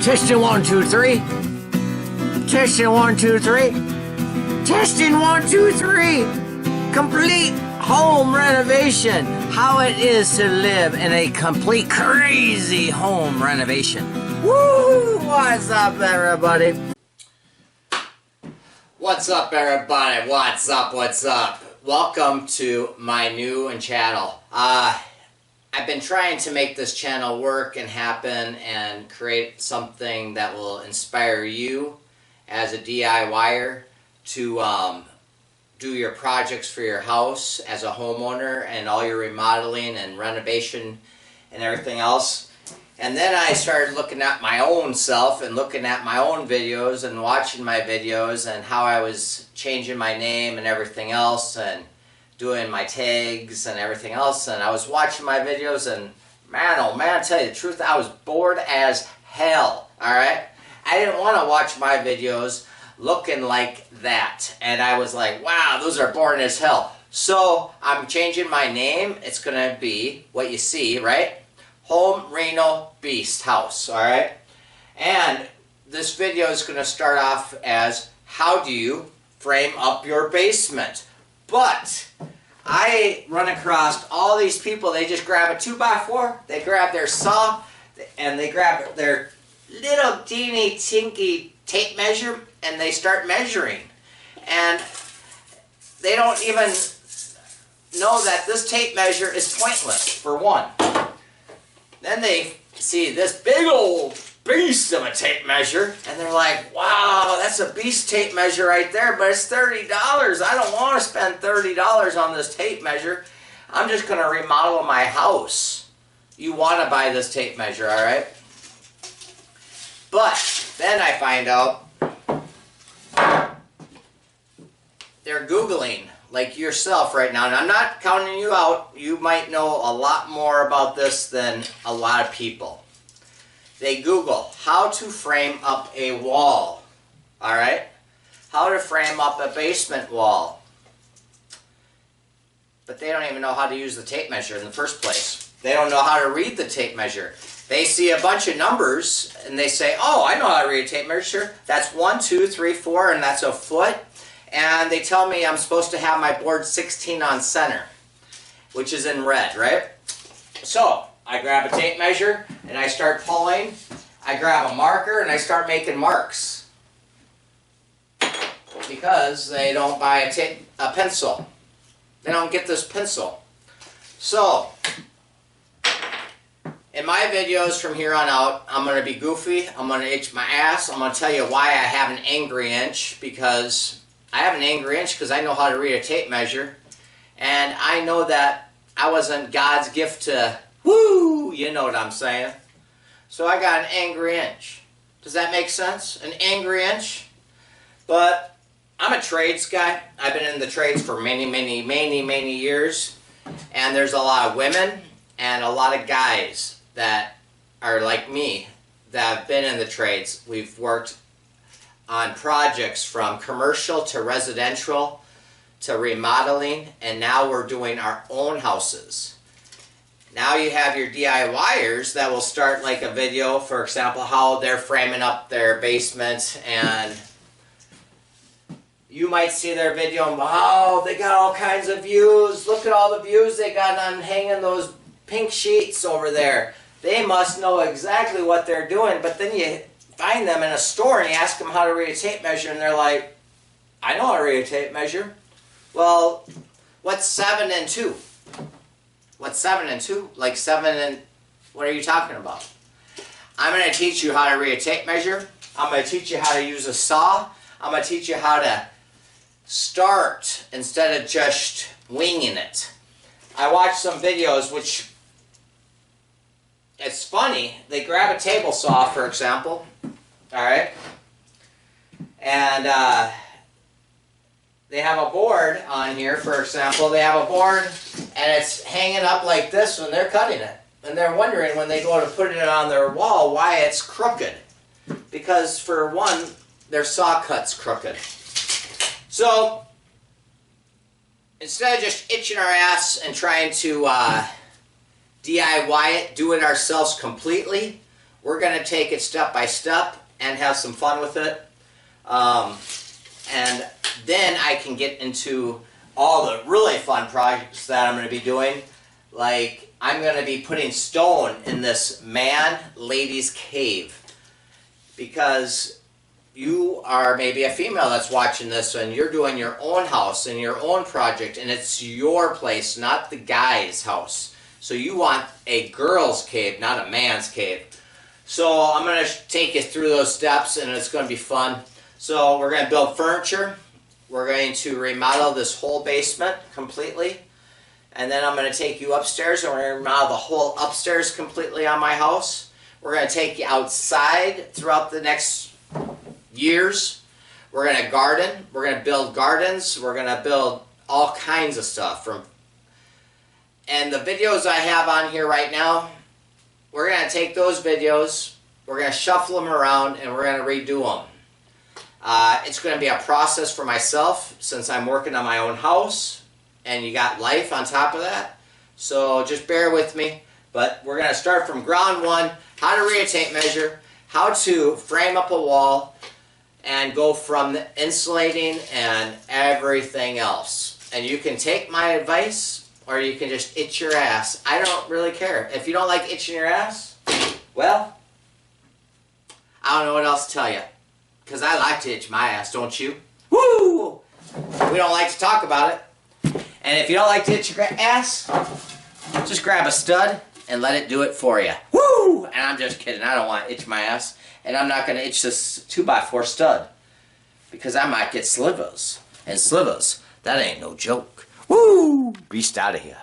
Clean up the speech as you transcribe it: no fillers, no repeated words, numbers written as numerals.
Testing 1, 2, 3. Testing 1, 2, 3. Testing 1, 2, 3. Complete home renovation. How it is to live in a complete crazy home renovation. Woo! What's up, everybody? What's up, everybody? What's up? What's up? Welcome to my new channel. I've been trying to make this channel work and happen and create something that will inspire you as a DIYer to do your projects for your house as a homeowner and all your remodeling and renovation and everything else. And then I started looking at my own self and looking at my own videos and watching my videos and how I was changing my name and everything else and doing my tags and everything else. And I was watching my videos and man, oh man, I tell you the truth, I was bored as hell, alright? I didn't want to watch my videos looking like that. And I was like, wow, those are boring as hell. So I'm changing my name. It's going to be what you see, right? Home Reno Beast House, alright? And this video is going to start off as how do you frame up your basement? But I run across all these people, they just grab a 2x4, they grab their saw, and they grab their little teeny tinky tape measure, and they start measuring. And they don't even know that this tape measure is pointless, for one. Then they see this big old beast of a tape measure, and they're like, wow, that's a beast tape measure right there, but it's $30. I don't want to spend $30 on this tape measure. I'm just going to remodel my house. You want to buy this tape measure, alright? But then I find out they're Googling like yourself right now, and I'm not counting you out. You might know a lot more about this than a lot of people. They Google how to frame up a wall, alright? How to frame up a basement wall. But they don't even know how to use the tape measure in the first place. They don't know how to read the tape measure. They see a bunch of numbers and they say, oh, I know how to read a tape measure. That's 1, 2, 3, 4, and that's a foot. And they tell me I'm supposed to have my board 16 on center, which is in red, right? So I grab a tape measure and I start pulling. I grab a marker and I start making marks because they don't buy a pencil. They don't get this pencil. So in my videos from here on out, I'm going to be goofy. I'm going to itch my ass. I'm going to tell you why I have an angry inch, because I have an angry inch because I know how to read a tape measure. And I know that I wasn't God's gift to, woo, you know what I'm saying. So I got an angry inch. Does that make sense? An angry inch? But I'm a trades guy. I've been in the trades for many years. And there's a lot of women and a lot of guys that are like me that have been in the trades. We've worked on projects from commercial to residential to remodeling, and now we're doing our own houses. Now you have your DIYers that will start like a video, for example, how they're framing up their basement, and you might see their video and, wow, they got all kinds of views. Look at all the views they got on hanging those pink sheets over there. They must know exactly what they're doing. But then you find them in a store and you ask them how to read a tape measure, and they're like, I know how to read a tape measure. Well, what's 7 and 2? What's 7 and 2? Like 7 and... what are you talking about? I'm going to teach you how to read a tape measure. I'm going to teach you how to use a saw. I'm going to teach you how to start instead of just winging it. I watched some videos which... it's funny. They grab a table saw, for example. Alright? And they have a board on here, for example. They have a board and it's hanging up like this when they're cutting it. And they're wondering when they go to put it on their wall why it's crooked. Because for one, their saw cut's crooked. So, instead of just itching our ass and trying to DIY it, do it ourselves completely, We're going to take it step by step and have some fun with it. And then I can get into all the really fun projects that I'm going to be doing. Like, I'm going to be putting stone in this man-ladies cave. Because you are maybe a female that's watching this and you're doing your own house and your own project, and it's your place, not the guy's house. So you want a girl's cave, not a man's cave. So I'm going to take you through those steps, and it's going to be fun. So we're going to build furniture. We're going to remodel this whole basement completely. And then I'm going to take you upstairs, and we're going to remodel the whole upstairs completely on my house. We're going to take you outside throughout the next years. We're going to garden. We're going to build gardens. We're going to build all kinds of stuff. And the videos I have on here right now, we're going to take those videos, we're going to shuffle them around, and we're going to redo them. It's going to be a process for myself since I'm working on my own house, and you got life on top of that. So just bear with me. But we're going to start from ground one, how to read a tape measure, how to frame up a wall, and go from the insulating and everything else. And you can take my advice, or you can just itch your ass. I don't really care. If you don't like itching your ass, well, I don't know what else to tell you. Because I like to itch my ass, don't you? Woo! We don't like to talk about it. And if you don't like to itch your ass, just grab a stud and let it do it for you. Woo! And I'm just kidding. I don't want to itch my ass. And I'm not going to itch this 2x4 stud. Because I might get slivers. And slivers, that ain't no joke. Woo! Beast out of here.